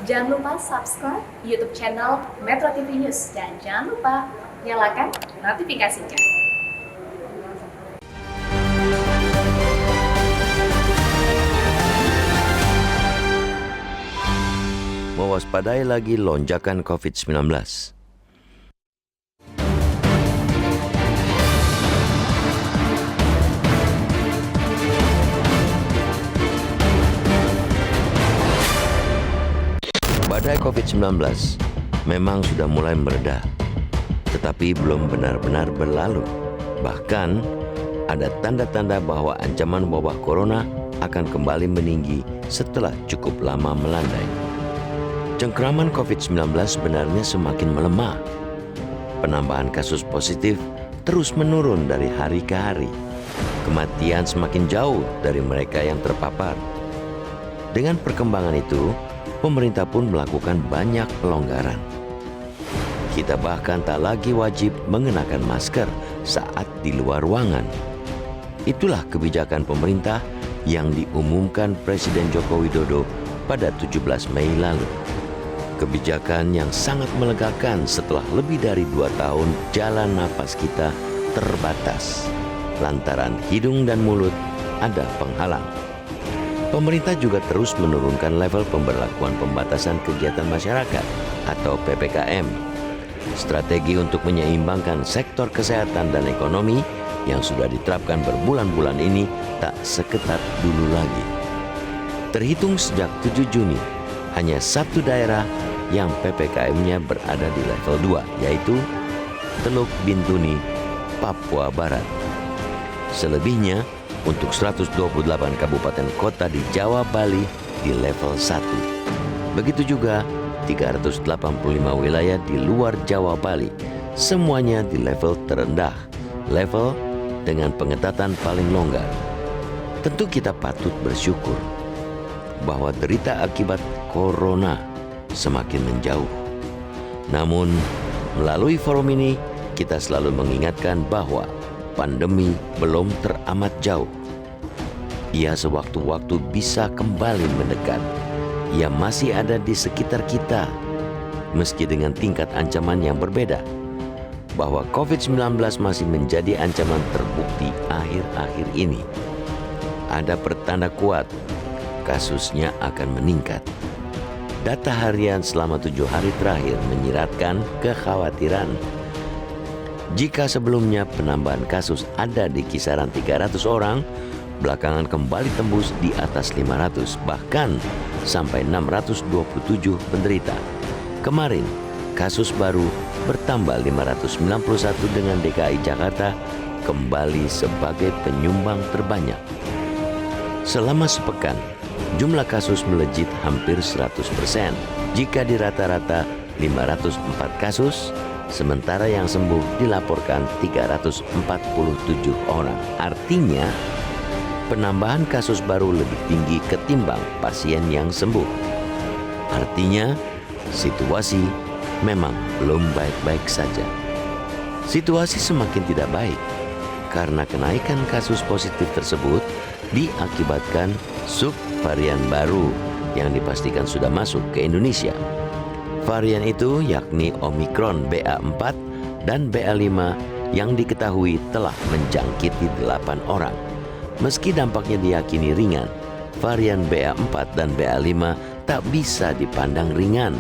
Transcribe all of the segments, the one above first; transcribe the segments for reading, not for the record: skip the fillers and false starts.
Jangan lupa subscribe YouTube channel Metro TV News dan jangan lupa nyalakan notifikasinya. Mewaspadai lagi lonjakan COVID-19. Badai COVID-19 memang sudah mulai mereda, tetapi belum benar-benar berlalu. Bahkan, ada tanda-tanda bahwa ancaman wabah corona akan kembali meninggi setelah cukup lama melandai. Cengkraman COVID-19 sebenarnya semakin melemah. Penambahan kasus positif terus menurun dari hari ke hari. Kematian semakin jauh dari mereka yang terpapar. Dengan perkembangan itu, pemerintah pun melakukan banyak pelonggaran. Kita bahkan tak lagi wajib mengenakan masker saat di luar ruangan. Itulah kebijakan pemerintah yang diumumkan Presiden Joko Widodo pada 17 Mei lalu. Kebijakan yang sangat melegakan setelah lebih dari 2 tahun jalan napas kita terbatas lantaran hidung dan mulut ada penghalang. Pemerintah juga terus menurunkan level pemberlakuan pembatasan kegiatan masyarakat atau PPKM. Strategi untuk menyeimbangkan sektor kesehatan dan ekonomi yang sudah diterapkan berbulan-bulan ini tak seketat dulu lagi. Terhitung sejak 7 Juni, hanya satu daerah yang PPKM-nya berada di level 2, yaitu Teluk Bintuni, Papua Barat. Selebihnya, untuk 128 kabupaten kota di Jawa Bali di level 1. Begitu juga 385 wilayah di luar Jawa Bali, semuanya di level terendah, level dengan pengetatan paling longgar. Tentu kita patut bersyukur bahwa derita akibat corona semakin menjauh. Namun, melalui forum ini, kita selalu mengingatkan bahwa pandemi belum teramat jauh. Ia sewaktu-waktu bisa kembali mendekat. Ia masih ada di sekitar kita, meski dengan tingkat ancaman yang berbeda. Bahwa COVID-19 masih menjadi ancaman terbukti akhir-akhir ini. Ada pertanda kuat, kasusnya akan meningkat. Data harian selama 7 hari terakhir menyiratkan kekhawatiran. Jika sebelumnya penambahan kasus ada di kisaran 300 orang, belakangan kembali tembus di atas 500, bahkan sampai 627 penderita. Kemarin, kasus baru bertambah 591 dengan DKI Jakarta kembali sebagai penyumbang terbanyak. Selama sepekan, jumlah kasus melejit hampir 100%. Jika di rata-rata 504 kasus, sementara yang sembuh dilaporkan 347 orang. Artinya, penambahan kasus baru lebih tinggi ketimbang pasien yang sembuh. Artinya, situasi memang belum baik-baik saja. Situasi semakin tidak baik karena kenaikan kasus positif tersebut diakibatkan subvarian baru yang dipastikan sudah masuk ke Indonesia. Varian itu yakni Omikron BA4 dan BA5 yang diketahui telah menjangkiti 8 orang. Meski dampaknya diyakini ringan, varian BA4 dan BA5 tak bisa dipandang ringan.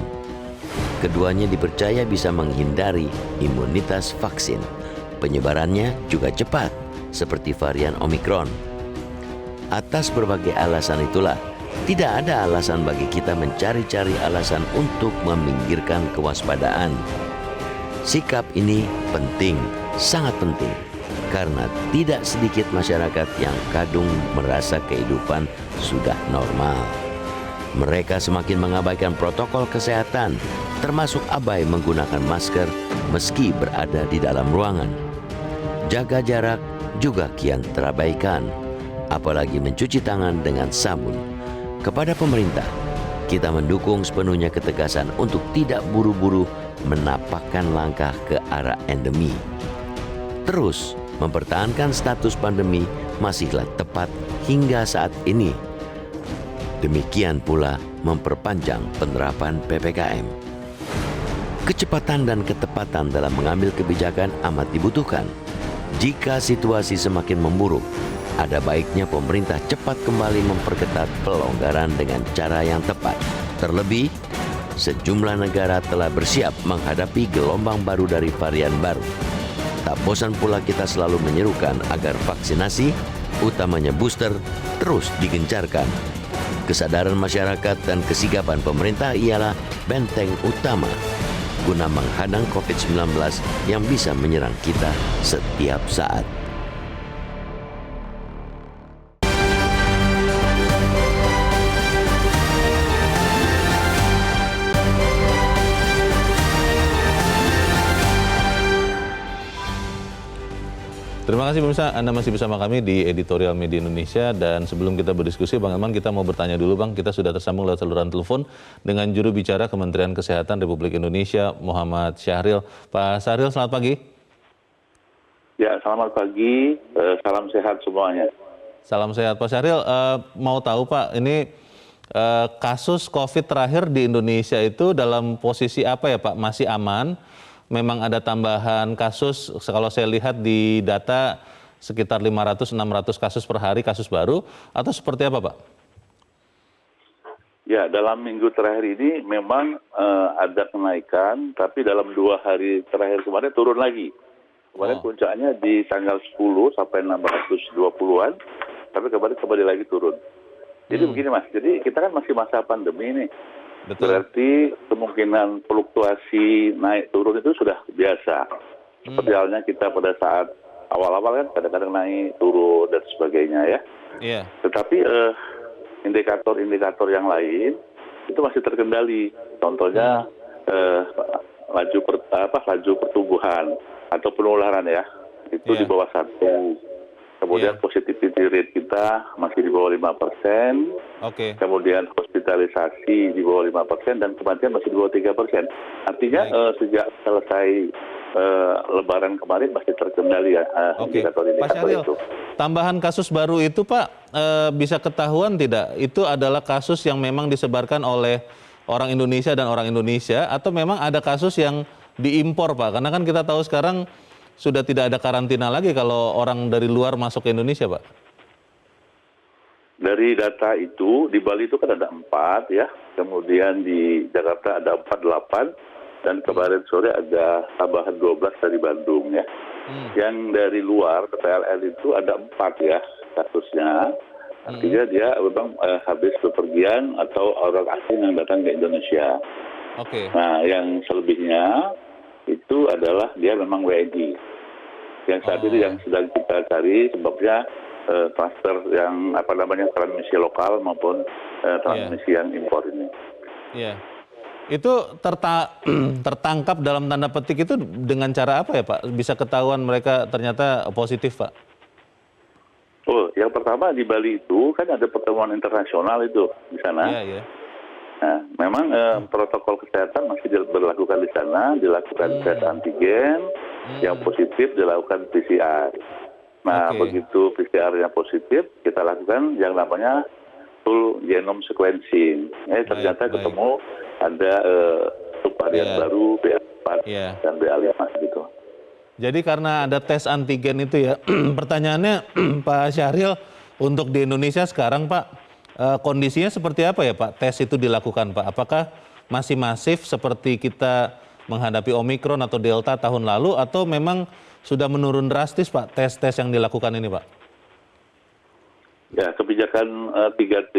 Keduanya dipercaya bisa menghindari imunitas vaksin. Penyebarannya juga cepat, seperti varian Omikron. Atas berbagai alasan itulah, tidak ada alasan bagi kita mencari-cari alasan untuk meminggirkan kewaspadaan. Sikap ini penting, sangat penting, karena tidak sedikit masyarakat yang kadung merasa kehidupan sudah normal. Mereka semakin mengabaikan protokol kesehatan, termasuk abai menggunakan masker meski berada di dalam ruangan. Jaga jarak juga kian terabaikan, apalagi mencuci tangan dengan sabun. Kepada pemerintah, kita mendukung sepenuhnya ketegasan untuk tidak buru-buru menapakkan langkah ke arah endemi. Terus mempertahankan status pandemi masihlah tepat hingga saat ini. Demikian pula memperpanjang penerapan PPKM. Kecepatan dan ketepatan dalam mengambil kebijakan amat dibutuhkan. Jika situasi semakin memburuk, ada baiknya pemerintah cepat kembali memperketat pelonggaran dengan cara yang tepat. Terlebih, sejumlah negara telah bersiap menghadapi gelombang baru dari varian baru. Tak bosan pula kita selalu menyerukan agar vaksinasi, utamanya booster, terus digencarkan. Kesadaran masyarakat dan kesigapan pemerintah ialah benteng utama guna menghadang COVID-19 yang bisa menyerang kita setiap saat. Terima kasih pemirsa, Anda masih bersama kami di Editorial Media Indonesia, dan sebelum kita berdiskusi Bang Elman, kita mau bertanya dulu Bang. Kita sudah tersambung lewat saluran telepon dengan juru bicara Kementerian Kesehatan Republik Indonesia, Muhammad Syahril. Pak Syahril, selamat pagi. Ya, selamat pagi, salam sehat semuanya. Salam sehat Pak Syahril. Mau tahu Pak, ini kasus COVID terakhir di Indonesia itu dalam posisi apa ya Pak? Masih aman? Memang ada tambahan kasus, kalau saya lihat di data sekitar 500-600 kasus per hari, kasus baru, atau seperti apa Pak? Ya, dalam minggu terakhir ini memang ada kenaikan, tapi dalam 2 hari terakhir kemarin turun lagi. Kemarin puncaknya di tanggal 10 sampai 620-an, tapi kembali lagi turun. Jadi begini Mas, jadi kita kan masih masa pandemi nih. Betul. Berarti kemungkinan fluktuasi naik turun itu sudah biasa. Seperti halnya kita pada saat awal-awal kan kadang-kadang naik turun dan sebagainya ya. Yeah. Tetapi indikator-indikator yang lain itu masih terkendali. Contohnya laju pertumbuhan atau penularan ya, itu di bawah 1. Kemudian positivity rate kita masih di bawah 5%. Kemudian hospitalisasi di bawah 5% dan kematian masih di bawah 3%. Artinya sejak selesai Lebaran kemarin masih terkendali ya indikator-indikator Pak Syahril, itu. Tambahan kasus baru itu Pak, bisa ketahuan tidak? Itu adalah kasus yang memang disebarkan oleh orang Indonesia dan orang Indonesia, atau memang ada kasus yang diimpor Pak? Karena kan kita tahu sekarang sudah tidak ada karantina lagi kalau orang dari luar masuk ke Indonesia, Pak. Dari data itu, di Bali itu kan ada 4 ya, kemudian di Jakarta ada 48, dan kemarin sore ada tambahan 12 dari Bandung ya. Yang dari luar, PLN itu ada 4 ya kasusnya, artinya dia memang habis bepergian atau orang asing yang datang ke Indonesia. Nah, yang selebihnya itu adalah dia memang WNI. Yang saat ini yang sedang kita cari sebabnya kluster yang transmisi lokal maupun transmisi yang impor ini. Iya. Itu tertangkap dalam tanda petik itu dengan cara apa ya Pak? Bisa ketahuan mereka ternyata positif Pak? Oh, yang pertama di Bali itu kan ada pertemuan internasional itu di sana. Iya. Nah, memang protokol kesehatan masih diberlakukan di sana, dilakukan tes antigen, yang positif dilakukan PCR. Nah, begitu PCR-nya positif, kita lakukan yang namanya full genome sequencing. Ternyata ketemu ada subvarian baru BA4 dan BA5 gitu. Jadi karena ada tes antigen itu ya, pertanyaannya Pak Syahril, untuk di Indonesia sekarang Pak, kondisinya seperti apa ya Pak? Tes itu dilakukan Pak. Apakah masih masif seperti kita menghadapi Omikron atau Delta tahun lalu, atau memang sudah menurun drastis Pak tes-tes yang dilakukan ini Pak? Ya, kebijakan 3T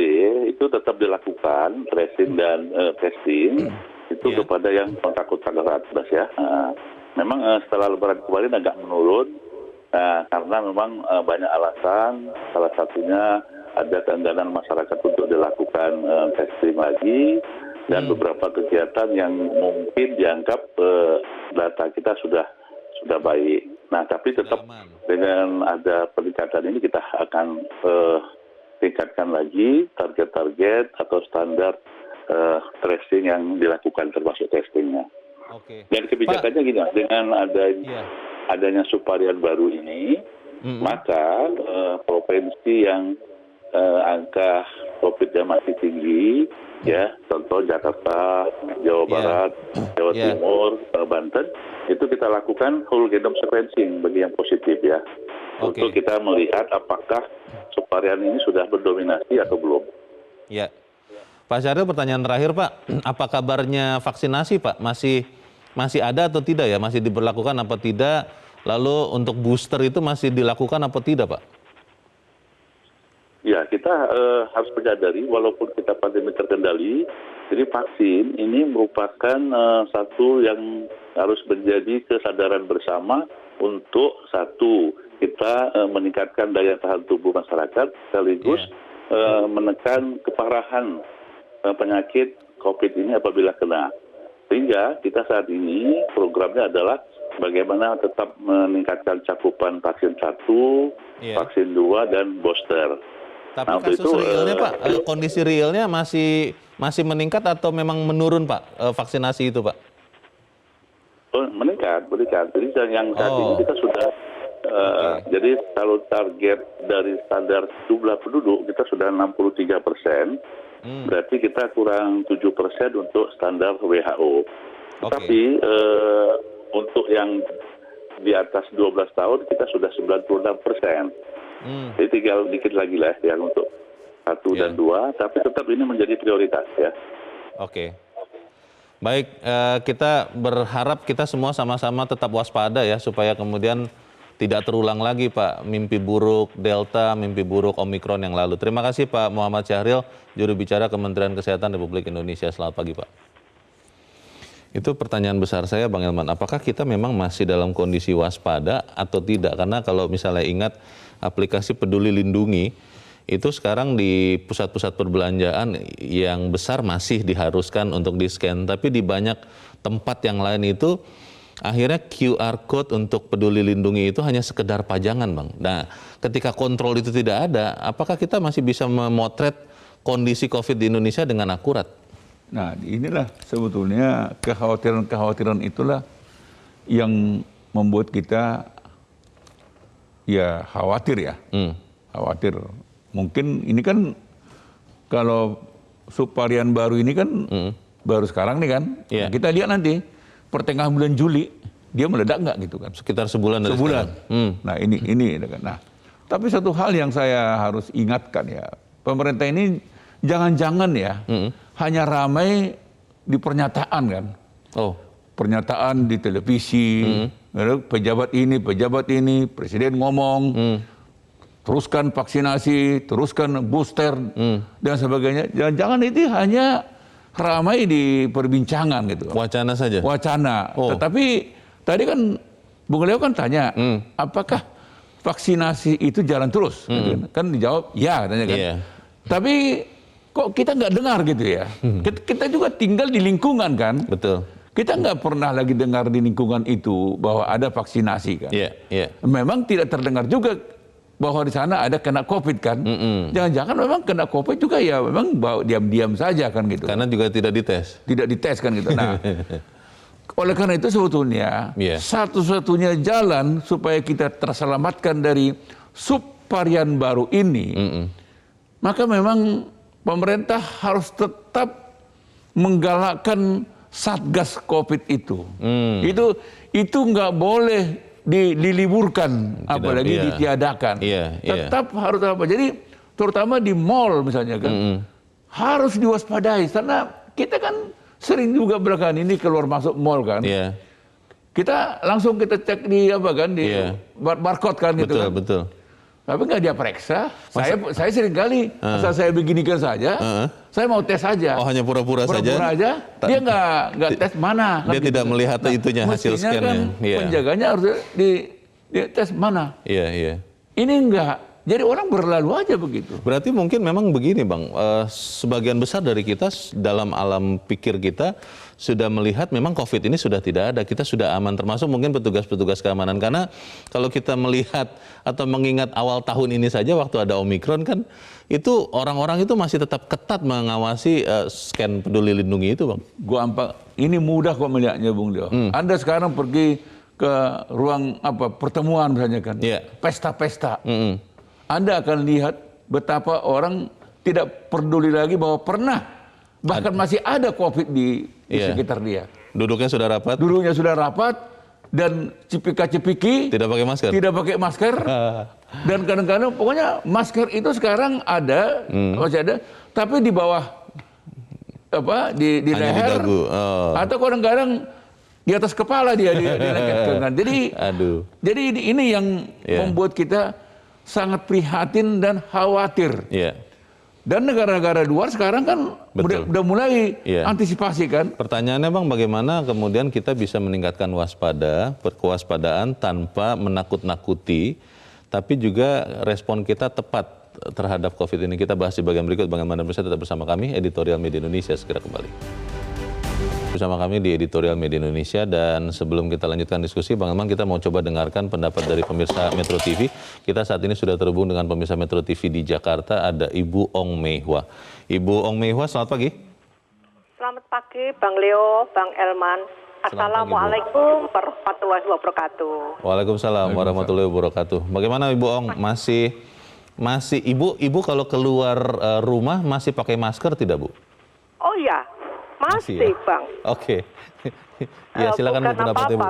itu tetap dilakukan, tracing dan testing itu kepada yang kontak erat ya. Memang setelah Lebaran kemarin agak menurun, karena memang banyak alasan, salah satunya ada keengganan masyarakat untuk dilakukan testing lagi, dan beberapa kegiatan yang mungkin dianggap data kita sudah baik. Nah, tapi tetap dengan ada peningkatan ini kita akan tingkatkan lagi target-target atau standar tracing yang dilakukan termasuk testingnya. Dan kebijakannya gini, dengan adanya subvarian baru ini, maka provinsi yang angka COVID yang masih tinggi, ya, contoh Jakarta, Jawa Barat, Jawa Timur, Banten, itu kita lakukan whole genome sequencing bagi yang positif ya, untuk kita melihat apakah subvarian ini sudah berdominasi atau belum. Ya, Pak Syahril, pertanyaan terakhir Pak, apa kabarnya vaksinasi Pak? Masih ada atau tidak ya? Masih diberlakukan apa tidak? Lalu untuk booster itu masih dilakukan apa tidak Pak? Ya, kita harus menyadari walaupun kita pandemi terkendali, jadi vaksin ini merupakan satu yang harus menjadi kesadaran bersama untuk satu, kita meningkatkan daya tahan tubuh masyarakat, sekaligus menekan keparahan penyakit COVID ini apabila kena. Sehingga kita saat ini programnya adalah bagaimana tetap meningkatkan cakupan vaksin 1, vaksin 2, dan booster. Tapi kasus realnya Pak, kondisi realnya masih meningkat atau memang menurun Pak, vaksinasi itu Pak? Oh, meningkat. Jadi yang saat ini kita sudah, jadi kalau target dari standar jumlah penduduk kita sudah 63%, berarti kita kurang 7% untuk standar WHO. Tetapi untuk yang di atas 12 tahun kita sudah 96%. Jadi tinggal dikit lagi lah yang untuk 1 dan 2, tapi tetap ini menjadi prioritas ya. Oke. Baik, kita berharap kita semua sama-sama tetap waspada ya, supaya kemudian tidak terulang lagi Pak mimpi buruk Delta, mimpi buruk Omikron yang lalu. Terima kasih Pak Muhammad Syahril, juru bicara Kementerian Kesehatan Republik Indonesia. Selamat pagi Pak. Itu pertanyaan besar saya Bang Elman, apakah kita memang masih dalam kondisi waspada atau tidak? Karena kalau misalnya ingat aplikasi Peduli Lindungi, itu sekarang di pusat-pusat perbelanjaan yang besar masih diharuskan untuk di-scan, tapi di banyak tempat yang lain itu akhirnya QR Code untuk Peduli Lindungi itu hanya sekedar pajangan Bang. Nah, ketika kontrol itu tidak ada, apakah kita masih bisa memotret kondisi COVID di Indonesia dengan akurat? Nah, inilah sebetulnya kekhawatiran-kekhawatiran itulah yang membuat kita ya khawatir ya. Khawatir. Mungkin ini kan kalau subvarian baru ini kan baru sekarang nih kan. Nah, kita lihat nanti pertengahan bulan Juli dia meledak nggak gitu kan. Sekitar sebulan dari sebulan. Nah, ini kan. Nah, tapi satu hal yang saya harus ingatkan ya, pemerintah ini jangan-jangan ya hanya ramai di pernyataan kan. Pernyataan di televisi, pejabat ini, presiden ngomong, teruskan vaksinasi, teruskan booster dan sebagainya. Jangan-jangan itu hanya ramai di perbincangan gitu. Wacana saja. Wacana. Tetapi tadi kan Bung Leo kan tanya, apakah vaksinasi itu jalan terus? Kan dijawab ya, katanya kan. Tapi kok kita nggak dengar gitu ya? Kita juga tinggal di lingkungan kan. Betul. Kita nggak pernah lagi dengar di lingkungan itu bahwa ada vaksinasi kan. Memang tidak terdengar juga bahwa di sana ada kena COVID kan. Jangan-jangan memang kena COVID juga ya memang diam-diam saja kan gitu. Karena juga tidak dites. Tidak dites kan gitu. Nah, oleh karena itu sebetulnya satu-satunya jalan supaya kita terselamatkan dari subvarian baru ini, maka memang pemerintah harus tetap menggalakkan Satgas COVID itu. Itu nggak boleh diliburkan, apalagi ditiadakan. Tetap harus apa? Jadi terutama di mal misalnya kan, harus diwaspadai karena kita kan sering juga belakangan ini keluar masuk mal kan. Kita langsung kita cek di apa kan di barcode kan gitu kan. Betul. Tapi nggak dia periksa. Saya sering kali, asal saya beginikan saja, saya mau tes saja. Oh, hanya pura-pura saja? Pura-pura aja, dia nggak tes mana. Dia tidak gitu melihat itunya, hasil scan-nya. Kan penjaganya harus di tes mana. Ini enggak. Jadi orang berlalu aja begitu. Berarti mungkin memang begini Bang, sebagian besar dari kita dalam alam pikir kita sudah melihat memang COVID ini sudah tidak ada, kita sudah aman, termasuk mungkin petugas-petugas keamanan. Karena kalau kita melihat atau mengingat awal tahun ini saja waktu ada Omikron kan, itu orang-orang itu masih tetap ketat mengawasi scan Peduli Lindungi itu Bang. Ini mudah kok melihatnya Bung Leo. Anda sekarang pergi ke ruang pertemuan misalnya kan, pesta-pesta. Anda akan lihat betapa orang tidak peduli lagi bahwa pernah bahkan masih ada COVID di sekitar dia. Duduknya sudah rapat dan cipika-cipiki tidak pakai masker. Dan kadang-kadang pokoknya masker itu sekarang ada, masih ada, tapi di bawah di leher atau kadang-kadang di atas kepala dia dilekatkan. Jadi ini yang membuat kita sangat prihatin dan khawatir. Dan negara-negara luar sekarang kan udah mulai antisipasi kan. Pertanyaannya Bang, bagaimana kemudian kita bisa meningkatkan kewaspadaan tanpa menakut-nakuti, tapi juga respon kita tepat terhadap COVID ini. Kita bahas di bagian berikut. Bang Elman dan Pemirsa tetap bersama kami, Editorial Media Indonesia segera kembali. Bersama kami di Editorial Media Indonesia, dan sebelum kita lanjutkan diskusi, Bang Elman, kita mau coba dengarkan pendapat dari pemirsa Metro TV. Kita saat ini sudah terhubung dengan pemirsa Metro TV di Jakarta, ada Ibu Ong Mei Hua. Ibu Ong Mei Hua, selamat pagi. Selamat pagi, Bang Leo, Bang Elman. Assalamualaikum warahmatullahi wabarakatuh. Waalaikumsalam warahmatullahi wabarakatuh. Bagaimana Ibu Ong? Masih Ibu kalau keluar rumah masih pakai masker tidak, Bu? Oh iya. Masih, Bang. Oke. Ya, silakan Bu, pendapatnya, Bu.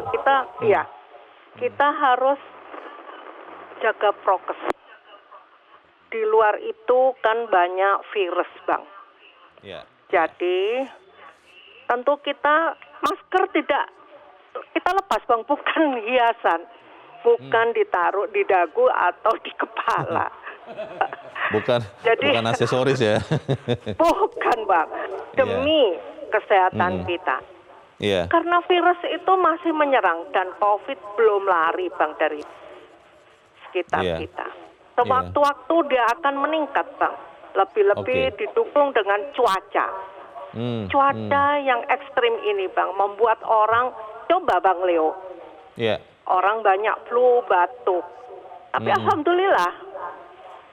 Kita harus jaga prokes. Di luar itu kan banyak virus, Bang. Jadi tentu kita masker tidak kita lepas, Bang, bukan hiasan. Bukan ditaruh di dagu atau di kepala. Bukan aksesoris ya. Bukan, Bang. Demi kesehatan kita. Karena virus itu masih menyerang dan COVID belum lari, Bang, dari sekitar kita. Sewaktu-waktu dia akan meningkat, Bang. Lebih-lebih didukung dengan cuaca. Cuaca yang ekstrim ini, Bang, membuat orang, coba Bang Leo, orang banyak flu, batuk. Tapi alhamdulillah,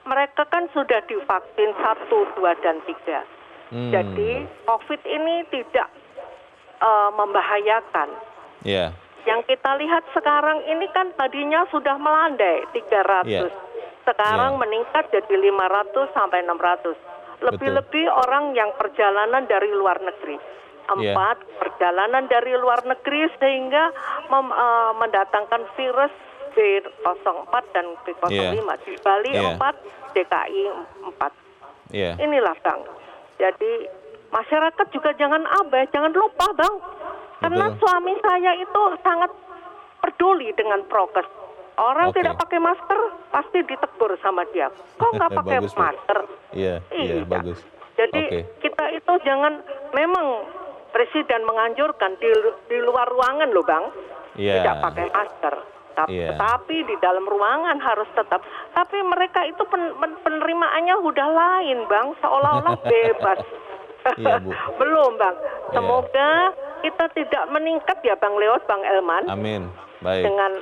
mereka kan sudah divaksin 1, 2, dan 3. Jadi COVID ini tidak membahayakan. Yang kita lihat sekarang ini kan tadinya sudah melandai 300. Sekarang meningkat jadi 500 sampai 600. Lebih-lebih orang yang perjalanan dari luar negeri. 4 perjalanan dari luar negeri sehingga mendatangkan virus B04 dan B05. Di Bali 4, DKI 4. Inilah, Bang. Jadi masyarakat juga jangan abai, jangan lupa, Bang. Karena suami saya itu sangat peduli dengan prokes. Orang tidak pakai masker pasti ditegur sama dia. Kok nggak pakai masker? Iya, bagus. Jadi kita itu jangan, memang Presiden menganjurkan di luar ruangan loh, Bang, tidak pakai masker. Tapi di dalam ruangan harus tetap. Tapi mereka itu penerimaannya udah lain, Bang, seolah-olah bebas. Belum, Bang. Semoga kita tidak meningkat ya, Bang Leo, Bang Elman. Amin. Baik. Dengan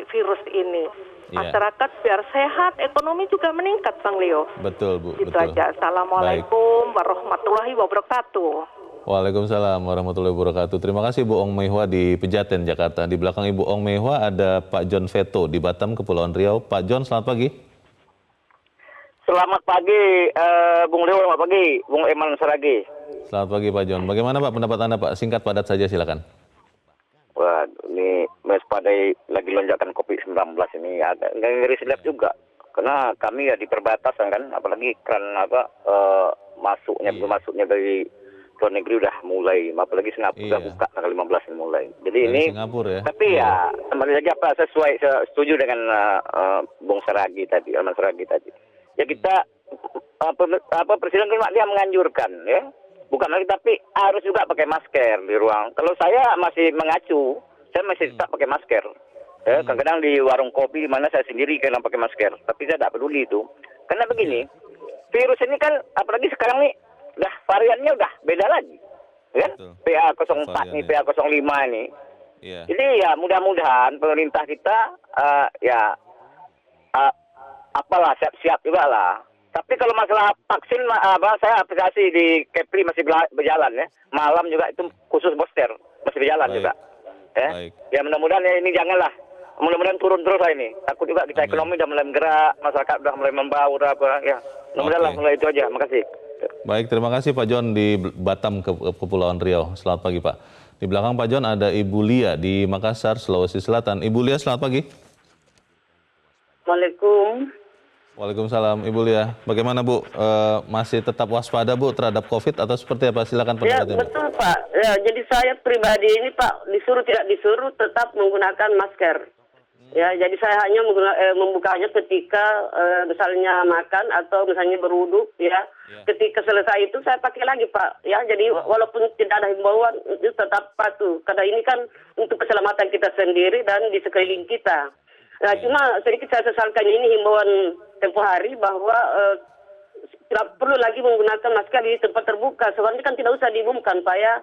virus ini. Masyarakat biar sehat, ekonomi juga meningkat, Bang Leo. Betul, Bu. Itu aja. Assalamualaikum warahmatullahi wabarakatuh. Waalaikumsalam warahmatullahi wabarakatuh. Terima kasih Bu Ong Mei Hua di Pejaten, Jakarta. Di belakang Ibu Ong Mei Hua ada Pak John Veto di Batam, Kepulauan Riau. Pak John, selamat pagi. Selamat pagi, Bung Leo. Selamat pagi, Bung Eman Saragi. Selamat pagi, Pak John. Bagaimana Pak pendapat Anda, Pak? Singkat padat saja, silakan. Wah, ini mewaspadai lagi lonjakan COVID-19 ini agak ngeri sedap juga. Karena kami ya di perbatasan kan, apalagi karena masuknya dari luar negeri udah mulai, apalagi Singapura udah buka tanggal 15 mulai. Jadi dari ini Singapura ya. Tapi ya kembali lagi setuju dengan Bung Saragi tadi, Alman Saragi tadi. Ya kita Presiden kan dia menganjurkan ya. Bukan lagi, tapi harus juga pakai masker di ruang. Kalau saya masih mengacu, saya masih tetap pakai masker. Ya, kadang-kadang di warung kopi mana saya sendiri kadang pakai masker. Tapi saya tidak peduli itu. Karena begini, virus ini kan apalagi sekarang nih, udah variannya udah beda lagi. Kan? PA04 nih, PA05 nih. Jadi ya mudah-mudahan pemerintah kita apalah siap-siap juga lah. Tapi kalau masalah vaksin, saya apresiasi di Kepri masih berjalan ya. Malam juga itu khusus booster masih berjalan juga. Ya mudah-mudahan ya, ini janganlah mudah-mudahan turun terus lah ini. Takut juga kita ekonomi udah mulai bergerak, masyarakat udah mulai membaur apa ya. Mudah-mudahan lah mulai itu aja. Makasih. Baik, terima kasih Pak John di Batam, Kepulauan Riau. Selamat pagi Pak. Di belakang Pak John ada Ibu Lia di Makassar, Sulawesi Selatan. Ibu Lia, selamat pagi. Waalaikumsalam. Waalaikumsalam, Ibu Lia. Bagaimana Bu? Masih tetap waspada Bu terhadap COVID atau seperti apa? Silakan Ya pendapatnya. betul Pak. Ya, jadi saya pribadi ini Pak disuruh tidak disuruh tetap menggunakan masker. Ya, jadi saya hanya membukanya ketika misalnya makan atau misalnya berwudu ya. Ketika selesai itu saya pakai lagi Pak. Ya, jadi walaupun tidak ada himbauan itu tetap patuh. Karena ini kan untuk keselamatan kita sendiri dan di sekeliling kita. Nah, cuma sedikit saya sesalkan ini himbauan tempoh hari bahwa tidak perlu lagi menggunakan masker di tempat terbuka. Sebenarnya kan tidak usah diumumkan Pak ya.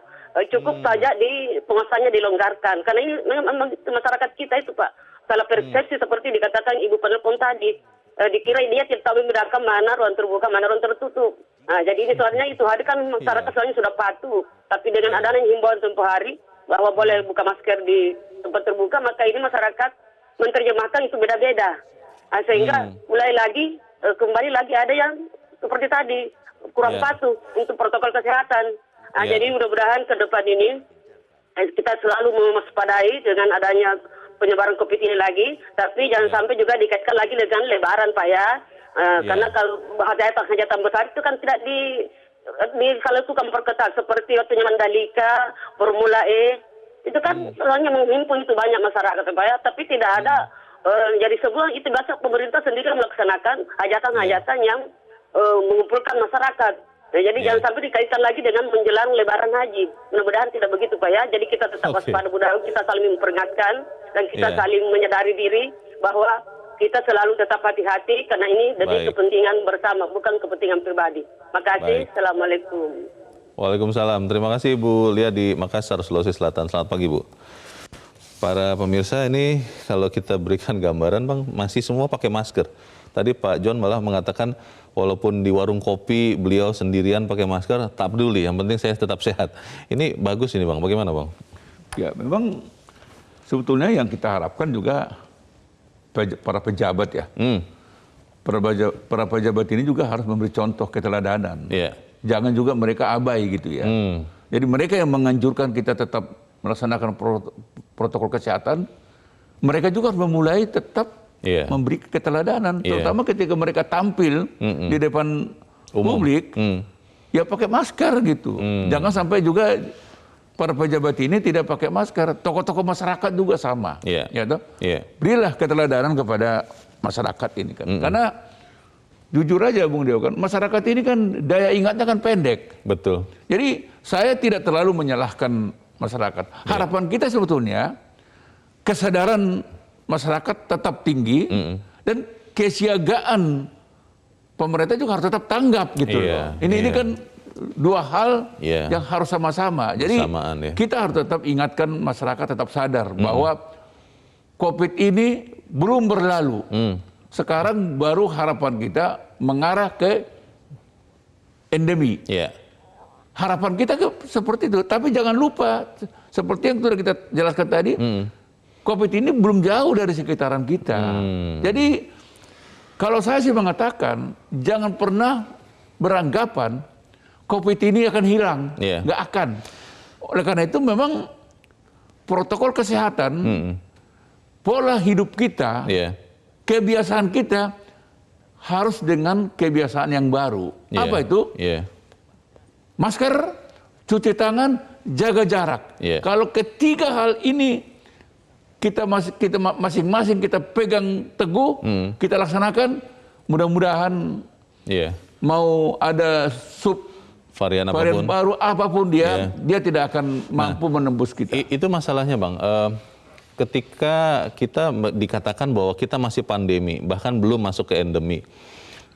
Cukup saja di penguasanya dilonggarkan. Karena ini memang masyarakat kita itu Pak salah persepsi seperti dikatakan Ibu penelpon tadi. Dikira dia tidak tahu membedakan mana ruang terbuka, mana ruang tertutup. Nah, jadi ini soalnya itu hari kan masyarakat soalnya sudah patuh. Tapi dengan adanya himbauan tempoh hari bahwa boleh buka masker di tempat terbuka, maka ini masyarakat menerjemahkan itu beda-beda. Nah, sehingga mulai lagi, kembali lagi ada yang seperti tadi, kurang patuh untuk protokol kesehatan. Nah, jadi mudah-mudahan ke depan ini kita selalu mewaspadai dengan adanya penyebaran COVID ini lagi, tapi jangan sampai juga dikaitkan lagi dengan lebaran Pak ya. Karena kalau hajatan besar itu kan tidak kalau itu kan perketat seperti waktu Mandalika, Formula E, itu kan soalnya menghimpun itu banyak masyarakat Pak ya, tapi tidak ada jadi sebuah itu biasa pemerintah sendiri melaksanakan hajatan-hajatan yang mengumpulkan masyarakat. Nah, jadi jangan sampai dikaitkan lagi dengan menjelang lebaran haji. Mudah-mudahan tidak begitu Pak ya. Jadi kita tetap waspada, mudah-mudahan kita saling memperingatkan dan kita saling menyadari diri bahwa kita selalu tetap hati-hati karena ini demi kepentingan bersama, bukan kepentingan pribadi. Makasih. Assalamualaikum. Waalaikumsalam. Terima kasih Ibu Lia di Makassar, Sulawesi Selatan. Selamat pagi Bu. Para pemirsa, ini kalau kita berikan gambaran Bang, masih semua pakai masker. Tadi Pak John malah mengatakan walaupun di warung kopi beliau sendirian pakai masker, tak peduli, yang penting saya tetap sehat. Ini bagus ini Bang, bagaimana Bang? Ya memang sebetulnya yang kita harapkan juga para pejabat ya. Para pejabat ini juga harus memberi contoh keteladanan. Jangan juga mereka abai gitu ya. Jadi mereka yang menganjurkan kita tetap melaksanakan protokol kesehatan, mereka juga harus memulai tetap memberi keteladanan, terutama ketika mereka tampil di depan publik, ya pakai masker gitu. Jangan sampai juga para pejabat ini tidak pakai masker. Tokoh-tokoh masyarakat juga sama. Ya toh? Berilah keteladanan kepada masyarakat ini kan. Karena jujur aja Bung Deo kan, masyarakat ini kan daya ingatnya kan pendek. Betul. Jadi saya tidak terlalu menyalahkan masyarakat. Harapan kita sebetulnya kesadaran masyarakat tetap tinggi dan kesiagaan pemerintah juga harus tetap tanggap gitu loh. Ini kan dua hal yang harus sama-sama. Jadi kita harus tetap ingatkan masyarakat tetap sadar bahwa COVID ini belum berlalu. Sekarang baru harapan kita mengarah ke endemi. Harapan kita seperti itu. Tapi jangan lupa seperti yang sudah kita jelaskan tadi, COVID ini belum jauh dari sekitaran kita. Jadi kalau saya sih mengatakan jangan pernah beranggapan COVID ini akan hilang, nggak akan. Oleh karena itu memang protokol kesehatan, pola hidup kita, kebiasaan kita harus dengan kebiasaan yang baru. Apa itu? Masker, cuci tangan, jaga jarak. Kalau ketiga hal ini kita masing-masing kita pegang teguh, kita laksanakan, mudah-mudahan mau ada varian baru apapun dia tidak akan mampu menembus kita. Itu masalahnya Bang. Ketika kita dikatakan bahwa kita masih pandemi, bahkan belum masuk ke endemi,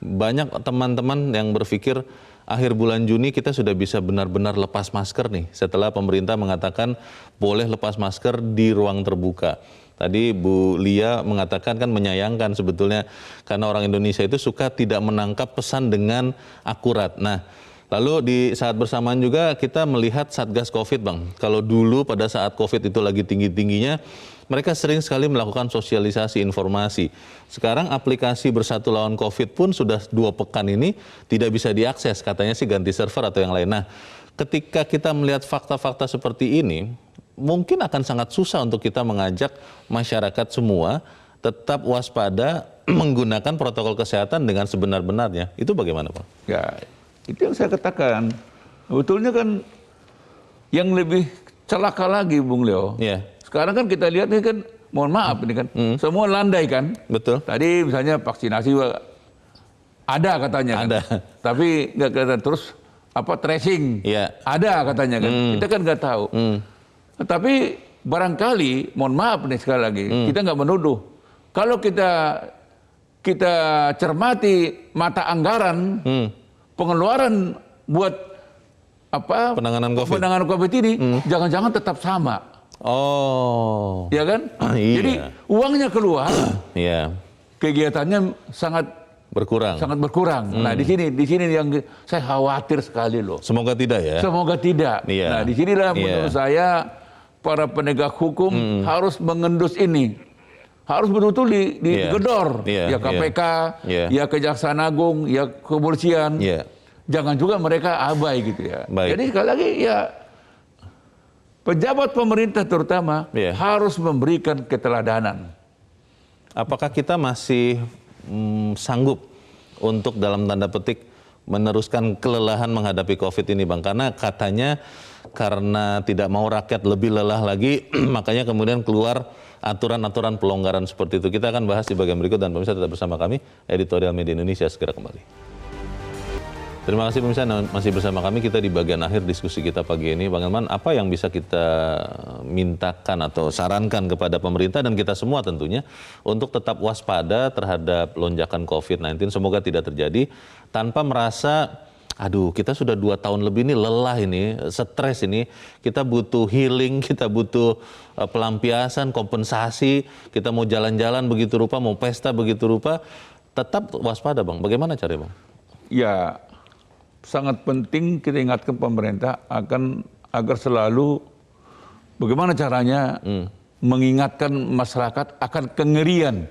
banyak teman-teman yang berpikir akhir bulan Juni kita sudah bisa benar-benar lepas masker nih, setelah pemerintah mengatakan boleh lepas masker di ruang terbuka. Tadi Bu Lia mengatakan kan menyayangkan sebetulnya karena orang Indonesia itu suka tidak menangkap pesan dengan akurat. Nah, Lalu di saat bersamaan juga kita melihat Satgas Covid, Bang. Kalau dulu pada saat Covid itu lagi tinggi-tingginya, mereka sering sekali melakukan sosialisasi informasi. Sekarang aplikasi Bersatu Lawan Covid pun sudah 2 pekan ini tidak bisa diakses, katanya sih ganti server atau yang lain. Nah, ketika kita melihat fakta-fakta seperti ini, mungkin akan sangat susah untuk kita mengajak masyarakat semua tetap waspada menggunakan protokol kesehatan dengan sebenar-benarnya. Itu bagaimana, Pak? Ya, itu yang saya katakan. Sebetulnya kan yang lebih celaka lagi, Bung Leo. Iya. Sekarang kan kita lihat ini kan, mohon maaf ini kan, semua landai kan. Betul. Tadi misalnya vaksinasi ada katanya kan. Ada. Tapi nggak kelihatan terus tracing. Iya. Ada katanya kan. Kita kan nggak tahu. Tapi barangkali, mohon maaf nih sekali lagi, kita nggak menuduh. Kalau kita cermati mata anggaran pengeluaran buat penanganan COVID ini, jangan-jangan tetap sama. Oh. Ya kan? Iya. Jadi uangnya keluar, Iya. kegiatannya sangat berkurang. Nah, di sini yang saya khawatir sekali loh. Semoga tidak ya. Semoga tidak. Iya. Nah, disinilah menurut saya para penegak hukum harus mengendus ini. Harus betul-betul digedor. Ya KPK, ya Kejaksaan Agung, ya kepolisian. Jangan juga mereka abai gitu ya. Baik. Jadi sekali lagi ya pejabat pemerintah terutama harus memberikan keteladanan. Apakah kita masih sanggup untuk dalam tanda petik meneruskan kelelahan menghadapi COVID ini, Bang? Karena katanya karena tidak mau rakyat lebih lelah lagi, makanya kemudian keluar aturan-aturan pelonggaran seperti itu. Kita akan bahas di bagian berikut dan pemirsa tetap bersama kami, Editorial Media Indonesia segera kembali. Terima kasih pemirsa masih bersama kami, kita di bagian akhir diskusi kita pagi ini. Bang Elman, apa yang bisa kita mintakan atau sarankan kepada pemerintah dan kita semua tentunya untuk tetap waspada terhadap lonjakan COVID-19, semoga tidak terjadi tanpa merasa aduh kita sudah 2 tahun lebih ini lelah ini, stres ini, kita butuh healing, kita butuh pelampiasan, kompensasi, kita mau jalan-jalan begitu rupa, mau pesta begitu rupa, tetap waspada, Bang. Bagaimana caranya, Bang? Ya, sangat penting kita ingatkan pemerintah agar selalu bagaimana caranya mengingatkan masyarakat akan kengerian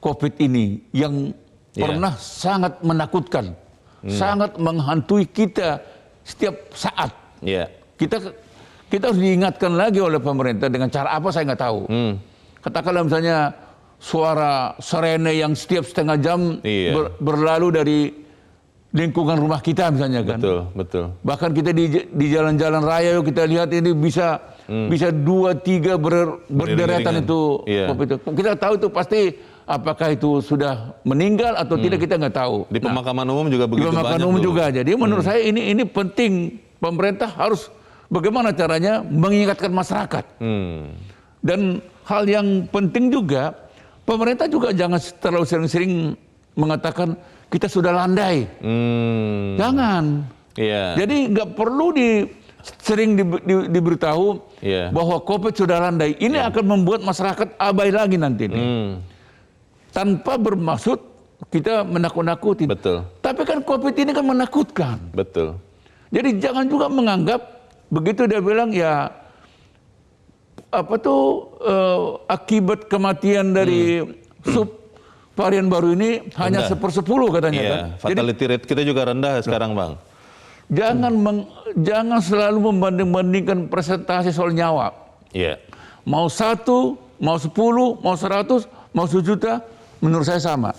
COVID ini yang pernah sangat menakutkan, sangat menghantui kita setiap saat. Kita harus diingatkan lagi oleh pemerintah dengan cara apa saya nggak tahu. Katakanlah misalnya suara sirene yang setiap setengah jam berlalu dari lingkungan rumah kita misalnya kan. Betul. Bahkan kita di jalan-jalan raya kita lihat ini bisa 2-3 berderetan itu. Kita tahu itu pasti apakah itu sudah meninggal atau tidak kita nggak tahu. Di pemakaman umum juga begitu banyak. Di pemakaman umum juga. Jadi menurut saya ini penting, pemerintah harus bagaimana caranya mengingatkan masyarakat. Dan hal yang penting juga, pemerintah juga jangan terlalu sering-sering mengatakan kita sudah landai. Jangan. Jadi nggak perlu sering diberitahu bahwa COVID sudah landai. Ini akan membuat masyarakat abai lagi nanti. Tanpa bermaksud kita menakut-nakuti. Betul. Tapi kan COVID ini kan menakutkan. Betul. Jadi jangan juga menganggap begitu dia bilang ya akibat kematian dari varian baru ini hanya 1/10 katanya kan. Fatality rate kita juga rendah sekarang, Bang. Jangan selalu membanding-bandingkan presentasi soal nyawa. Mau 1, mau 10, mau 100, mau 1 juta, menurut saya sama.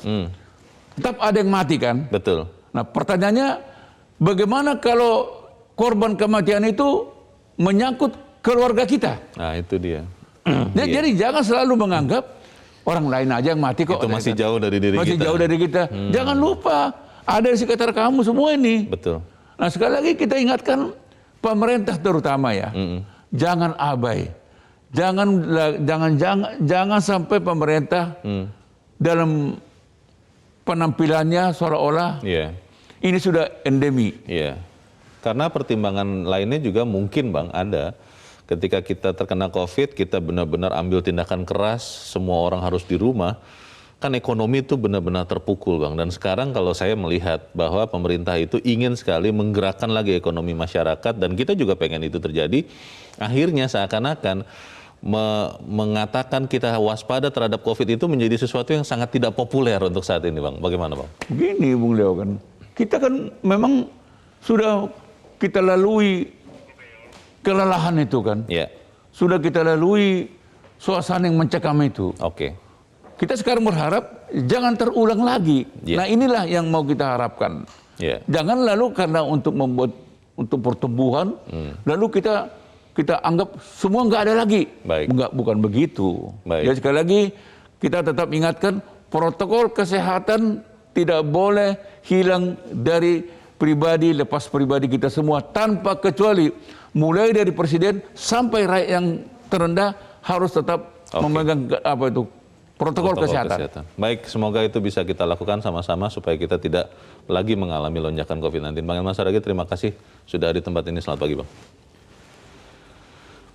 Tetap ada yang mati kan? Betul. Nah pertanyaannya, bagaimana kalau korban kematian itu menyangkut keluarga kita? Nah itu dia. Jadi jangan selalu menganggap orang lain aja yang mati kok. Itu masih jauh dari diri kita. Masih jauh dari kita. Jangan lupa, ada di sekitar kamu semua ini. Betul. Nah sekali lagi kita ingatkan pemerintah terutama ya, jangan abai. Jangan sampai pemerintah dalam penampilannya seolah-olah ini sudah endemi. Karena pertimbangan lainnya juga mungkin, Bang, ada. Ketika kita terkena COVID, kita benar-benar ambil tindakan keras, semua orang harus di rumah. kan ekonomi itu benar-benar terpukul, Bang. Dan sekarang kalau saya melihat bahwa pemerintah itu ingin sekali menggerakkan lagi ekonomi masyarakat, dan kita juga pengen itu terjadi, akhirnya seakan-akan mengatakan kita waspada terhadap COVID itu menjadi sesuatu yang sangat tidak populer untuk saat ini, Bang. Bagaimana, Bang? Begini, Bung Leo, kan kita kan memang sudah kita lalui kelelahan itu kan. Ya. Sudah kita lalui suasana yang mencekam itu. Oke. Kita sekarang berharap jangan terulang lagi. Ya. Nah, inilah yang mau kita harapkan. Ya. Jangan lalu karena untuk membuat untuk pertumbuhan, lalu kita anggap semua nggak ada lagi. Baik. Bukan begitu. Baik. Ya, sekali lagi kita tetap ingatkan protokol kesehatan tidak boleh hilang dari pribadi lepas pribadi kita semua tanpa kecuali, mulai dari presiden sampai rakyat yang terendah harus tetap memegang protokol kesehatan. Baik, semoga itu bisa kita lakukan sama-sama supaya kita tidak lagi mengalami lonjakan COVID-19. Bang Elman Saragih, terima kasih sudah di tempat ini. Selamat pagi, Bang.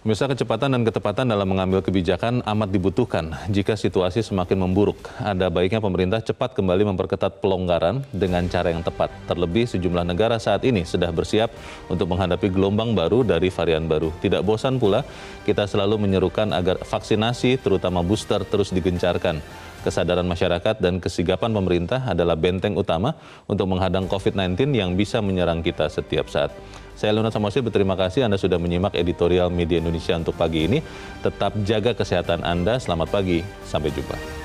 Pemirsa, kecepatan dan ketepatan dalam mengambil kebijakan amat dibutuhkan jika situasi semakin memburuk. Ada baiknya pemerintah cepat kembali memperketat pelonggaran dengan cara yang tepat. Terlebih sejumlah negara saat ini sudah bersiap untuk menghadapi gelombang baru dari varian baru. Tidak bosan pula kita selalu menyerukan agar vaksinasi terutama booster terus digencarkan. Kesadaran masyarakat dan kesigapan pemerintah adalah benteng utama untuk menghadang COVID-19 yang bisa menyerang kita setiap saat. Saya Leonard Samosir berterima kasih Anda sudah menyimak editorial Media Indonesia untuk pagi ini. Tetap jaga kesehatan Anda. Selamat pagi, sampai jumpa.